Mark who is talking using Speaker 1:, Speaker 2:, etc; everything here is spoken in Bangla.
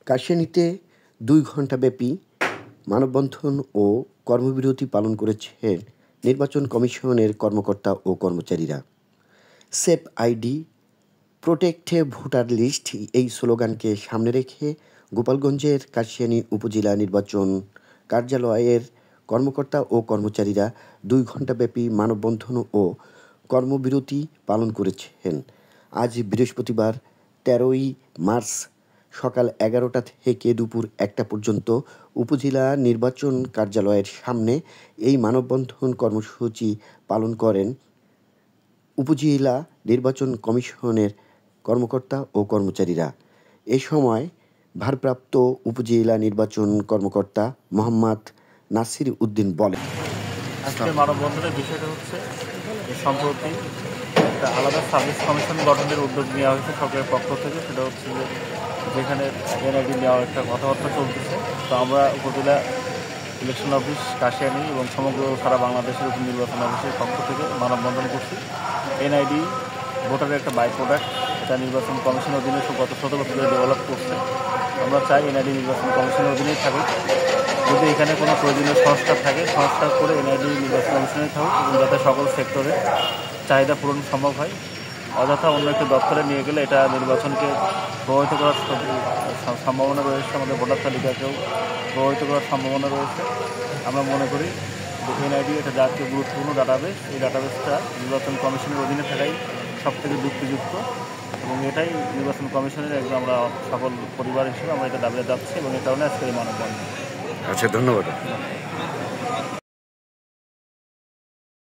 Speaker 1: কাশিয়ানীতে ২ ঘণ্টাব্যাপী মানববন্ধন ও কর্মবিরতি পালন করেছেন নির্বাচন কমিশনের কর্মকর্তা ও কর্মচারীরা। Save ID, protect voter list এই স্লোগানকে সামনে রেখে গোপালগঞ্জের কাশিয়ানী উপজেলা নির্বাচন কার্যালয়ের কর্মকর্তা ও কর্মচারীরা ২ ঘণ্টাব্যাপী মানববন্ধন ও কর্মবিরতি পালন করেছেন। আজ বৃহস্পতিবার ১৩ই মার্চ সকাল ১১টা থেকে দুপুর ১টা পর্যন্ত উপজেলা নির্বাচন কার্যালয়ের সামনে এই মানববন্ধন কর্মসূচি পালন করেন উপজেলা নির্বাচন কমিশনের কর্মকর্তা ও কর্মচারীরা। এ সময় ভারপ্রাপ্ত উপজেলা নির্বাচন কর্মকর্তা মোহাম্মদ নাসির উদ্দিন বলেন,
Speaker 2: আজকে মানববন্ধনের বিষয়টা হচ্ছে সম্প্রতি একটা আলাদা সার্ভিস কমিশন গঠনের উদ্যোগ নেওয়া হয়েছে সরকারের পক্ষ থেকে। সেটা হচ্ছে যেখানে এনআইডি নেওয়ার একটা কথাবার্তা চলতেছে। তো আমরা উপজেলা ইলেকশন অফিস কাশিয়ানী এবং সমগ্র সারা বাংলাদেশের উপনির্বাচন অফিসের পক্ষ থেকে মানববন্ধন করছি। এনআইডি ভোটারের একটা বাই প্রোডাক্ট, এটা নির্বাচন কমিশনের অধীনে গত ১৭ বছর ধরে ডেভেলপ করছে। আমরা চাই এনআইডি নির্বাচন কমিশনের অধীনেই থাকুক। যদি এখানে কোনো প্রয়োজনীয় সংস্কার থাকে, সংস্কার করে এনআইডি নির্বাচন কমিশনে থাকুক এবং যাতে সকল সেক্টরে চাহিদা পূরণ সম্ভব হয়। অযথা অন্য একটি দপ্তরে নিয়ে গেলে এটা নির্বাচনকে প্রভাবিত করার সম্ভাবনা রয়েছে, আমাদের ভোটার তালিকাকেও প্রভাবিত করার সম্ভাবনা রয়েছে। আমরা মনে করি যে এনআইডি এটা জাতীয় গুরুত্বপূর্ণ ডাটাবেস। এই ডাটাবেসটা নির্বাচন কমিশনের অধীনে থাকাই সবথেকে যুক্তিযুক্ত এবং এটাই নির্বাচন কমিশনের একদম আমরা সকল পরিবার হিসেবে আমরা এটা দাবিয়ে যাচ্ছি এবং এই কারণে আজকে এই মানববন্ধন।
Speaker 1: আচ্ছা, ধন্যবাদ।